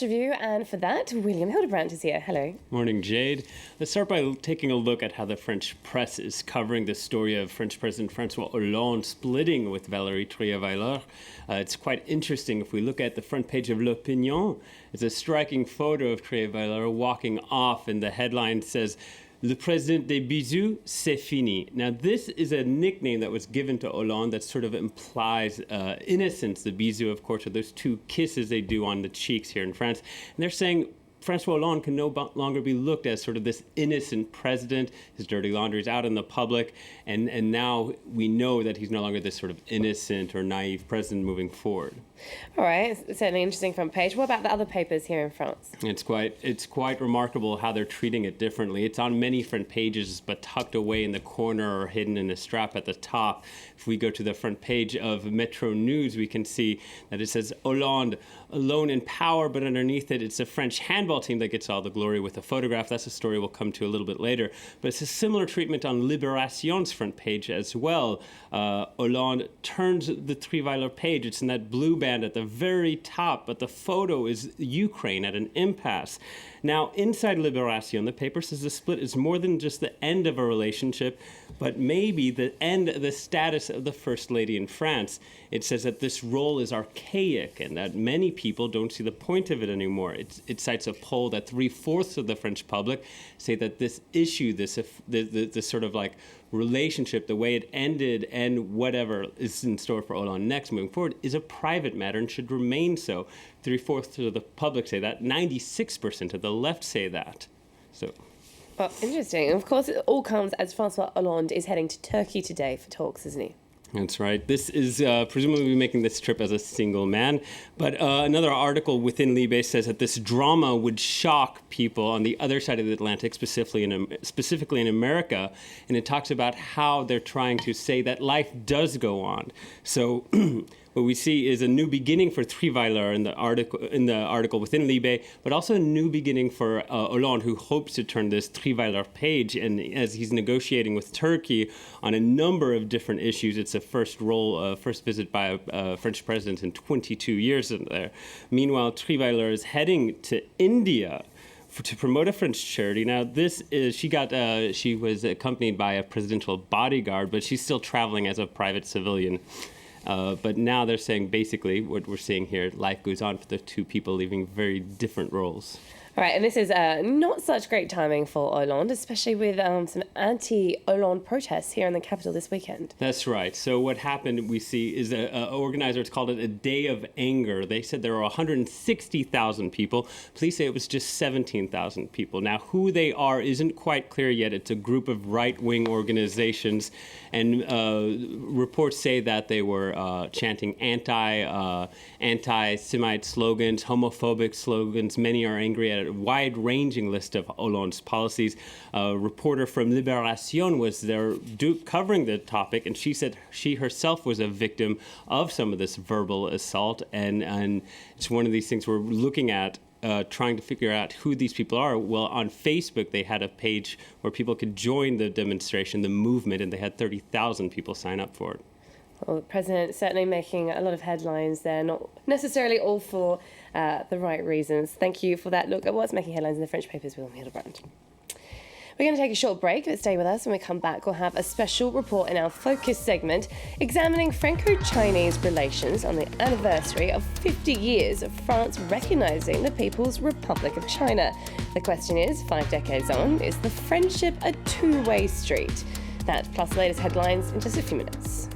Review, and for that, William Hildebrandt is here. Hello. Morning, Jade. Let's start by taking a look at how the French press is covering the story of French President François Hollande splitting with Valérie Trierweiler. It's quite interesting. If we look at the front page of L'Opinion, it's a striking photo of Trierweiler walking off, and the headline says, "Le président des bisous, c'est fini." Now, this is a nickname that was given to Hollande that sort of implies innocence. The bisous, of course, are those two kisses they do on the cheeks here in France. And they're saying François Hollande can no longer be looked as sort of this innocent president. His dirty laundry is out in the public, and now we know that he's no longer this sort of innocent or naive president moving forward. All right, it's certainly an interesting front page. What about the other papers here in France? It's quite remarkable how they're treating it differently. It's on many front pages, but tucked away in the corner or hidden in a strap at the top. If we go to the front page of Metro News, we can see that it says Hollande alone in power, but underneath it, it's a French handball team that gets all the glory with a photograph. That's a story we'll come to a little bit later. But it's a similar treatment on Libération's front page as well. Hollande turns the Trierweiler page. It's in that blue band at the very top, but the photo is Ukraine at an impasse. Now, inside Libération, the paper says the split is more than just the end of a relationship, but maybe the end of the status of the First Lady in France. It says that this role is archaic and that many people don't see the point of it anymore. It cites a poll that 3/4 of the French public say that this issue, this sort of like relationship, the way it ended and whatever is in store for Hollande next moving forward, is a private matter and should remain so. 3/4 of the public say that. 96% of the left say that. Well, interesting. Of course, it all comes as François Hollande is heading to Turkey today for talks, isn't he? That's right. This is presumably making this trip as a single man. But another article within Libé says that this drama would shock people on the other side of the Atlantic, specifically in America. And it talks about how they're trying to say that life does go on. So what we see is a new beginning for Trierweiler in the article within Libé, but also a new beginning for Hollande, who hopes to turn this Trierweiler page. And as he's negotiating with Turkey on a number of different issues, it's a first visit by a French president in 22 years there. Meanwhile, Trierweiler is heading to India to promote a French charity. Now, she was accompanied by a presidential bodyguard, but she's still traveling as a private civilian. But now they're saying basically what we're seeing here, life goes on for the two people leaving very different roles. All right, and this is not such great timing for Hollande, especially with some anti-Hollande protests here in the capital this weekend. That's right. So what happened, we see, is organizers called it a day of anger. They said there were 160,000 people. Police say it was just 17,000 people. Now, who they are isn't quite clear yet. It's a group of right-wing organizations, and reports say that they were chanting anti-Semite slogans, homophobic slogans. Many are angry at a wide-ranging list of Hollande's policies. A reporter from Libération was there covering the topic, and she said she herself was a victim of some of this verbal assault, and it's one of these things we're looking at, trying to figure out who these people are. Well, on Facebook, they had a page where people could join the demonstration, the movement, and they had 30,000 people sign up for it. Well, the president certainly making a lot of headlines there, not necessarily all for the right reasons. Thank you for that look at what's making headlines in the French papers, William Hildebrandt. We're going to take a short break, but stay with us. When we come back, we'll have a special report in our Focus segment examining Franco-Chinese relations on the anniversary of 50 years of France recognising the People's Republic of China. The question is, 5 decades on, is the friendship a two-way street? That plus the latest headlines in just a few minutes.